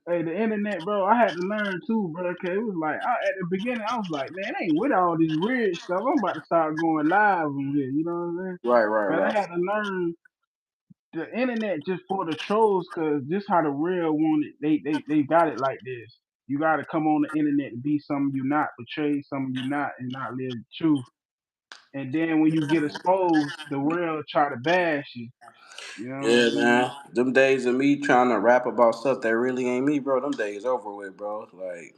Hey, the internet, bro. I had to learn too, bro. Cause it was like at the beginning, I was like, man, I ain't with all this weird stuff. I'm about to start going live on here. You know what I'm saying? Right, right, But I right. had to learn the internet just for the trolls, cause this how the real want it. They got it like this. You got to come on the internet and be something you not, portray something you not, and not live the truth. And then when you get exposed, the world try to bash you. You know what I'm Yeah, saying? man. Them days of me trying to rap about stuff that really ain't me, bro. Them days over with, bro. Like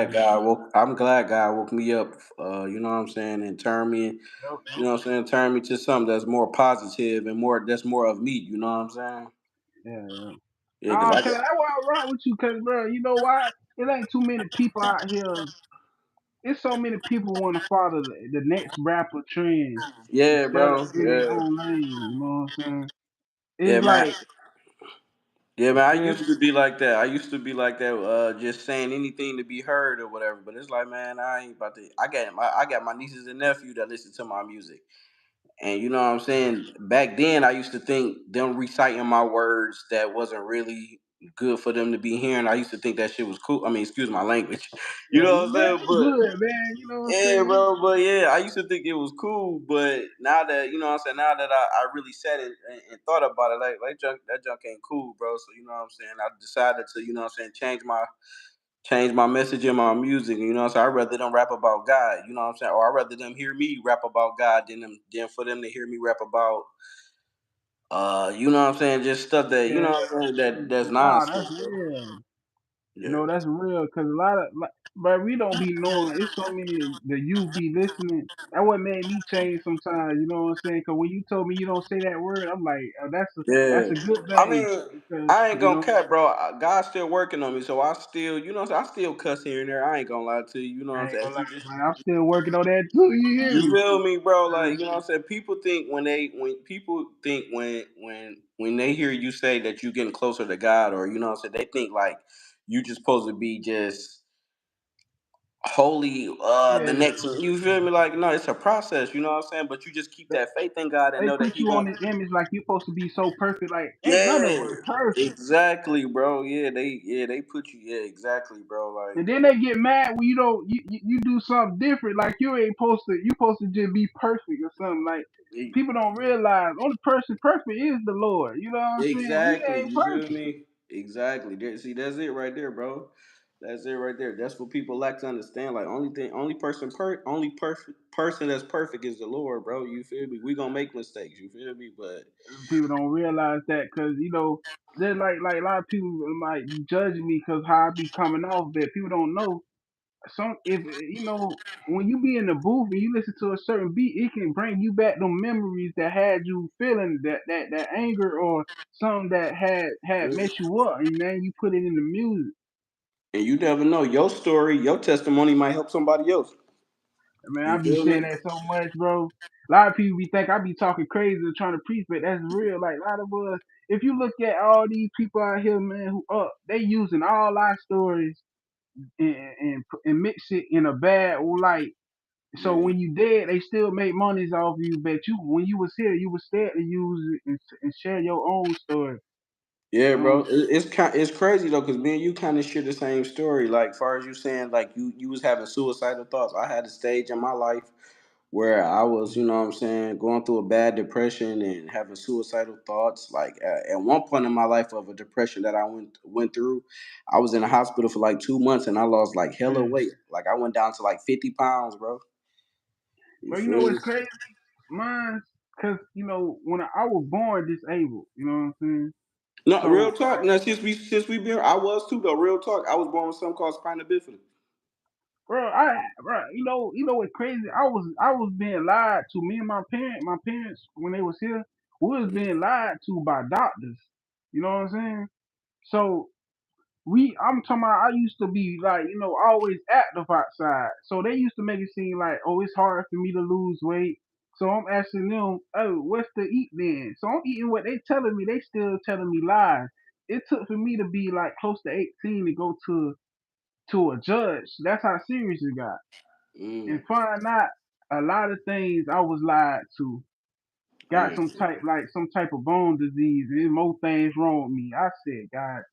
Yeah. I'm glad God woke me up. You know what I'm saying, and turned me. Yep, You yep. know what I'm saying, turn me to something that's more positive and more that's more of me. You know what I'm saying? Yeah, yeah. Yeah, cause Nah, I cause got. that's why I rock with you, cause bro, you know why? It ain't too many people out here. It's so many people want to follow the next rapper trend Yeah, instead of bro. in their Yeah, own lane. You know what I'm saying? yeah, It's man. like, Yeah, man, I yeah, used to be like that. I used to be like that, just saying anything to be heard or whatever. But it's like, man, I ain't about to. I got my nieces and nephew that listen to my music, and you know what I'm saying. Back then, I used to think them reciting my words that wasn't really good for them to be hearing. I used to think that shit was cool. I mean, excuse my language. You yeah, know what I'm man, saying? it's But good, man. You know what I'm yeah, saying? bro, but yeah, I used to think it was cool, but now that you know what I'm saying, now that I really said it and thought about it, like that junk ain't cool, bro. So you know what I'm saying, I decided to, you know what I'm saying, change my message in my music. You know what I'm saying? I'd rather them rap about God, you know what I'm saying? Or I'd rather them hear me rap about God than for them to hear me rap about you know what I'm saying, just stuff that, you Yeah, know what I'm saying, that's nah, that's nonsense, bro. real. Yeah. No, that's real. Cause a lot of, like, but we don't be knowing. It's so many the youth be listening. That what made me change sometimes. You know what I'm saying? Cause when you told me you don't say that word, I'm like, oh, Yeah, that's a good I thing. mean, Because I ain't you gonna know, cut, bro. God's still working on me, so I still, you know, I still cuss here and there. I ain't gonna lie to you. You know what I I'm ain't saying? gonna lie, man. I'm still working on that too. You hear You me? feel me, bro? Like, you know what I'm Uh, saying? When people think when they hear you say that you getting closer to God, or you know what I'm saying, they think like you just supposed to be just holy the yeah, next, you feel me, like no, it's a process, you know what I'm saying, but you just keep they, that faith in God and they know that put he you on going. this image like you supposed to be so perfect. Like ain't none of Yeah, us perfect. exactly, bro. They put you, yeah, exactly, bro, like And then they get mad when you don't you do something different. Like you ain't supposed to. You supposed to just be perfect or something. Like people don't realize only person perfect is the Lord. You know what I'm saying? We exactly, ain't you feel perfect. me, exactly. See, that's it right there, bro. That's it right there. That's what people lack to understand. Like only perfect person that's perfect is the Lord, bro. You feel me? We gonna make mistakes. You feel me? But People don't realize that because you know they're like a lot of people might be judging me because how I be coming off. But people don't know some if you know when you be in the booth and you listen to a certain beat, it can bring you back them memories that had you feeling that anger or something that had messed you up, and then you put it in the music. and you never know. Your story, your testimony might help somebody else. I mean, I You be feel saying me? that so much, bro. A lot of people be think I be talking crazy or trying to preach, but that's real. Like a lot of us, if you look at all these people out here, man, who up, they using all our stories and mix it in a bad light. So Yeah. when you dead, they still make monies off you. But you, when you was here, you was scared to use it and share your own story. Yeah, You know, bro, it's crazy though, cause me and you kind of share the same story. Like, far as you saying, like you was having suicidal thoughts. I had a stage in my life where I was, you know what I'm saying, going through a bad depression and having suicidal thoughts. Like at one point in my life of a depression that I went through, I was in the hospital for like 2 months and I lost like hella yeah. weight. Like I went down to like 50 pounds, bro. You But you know feel me? what's crazy? Mine, cause you know when I was born disabled. You know what I'm saying? No, real So, talk. Now since we been, I was too though. Real talk. I was born with something called spina bifida. bro, you know what's crazy? I was being lied to. Me and my parents, when they was here, we was being lied to by doctors. You know what I'm saying? So I'm talking about, I used to be like, you know, always active outside. So they used to make it seem like, oh, it's hard for me to lose weight. So I'm asking them, oh, what's to eat then? So I'm eating what they telling me. They still telling me lies. It took for me to be like close to 18 to go to a judge. That's how serious it got. And Mm, find out a lot of things I was lied to. Got yeah. some type of bone disease and more things wrong with me. I said, God.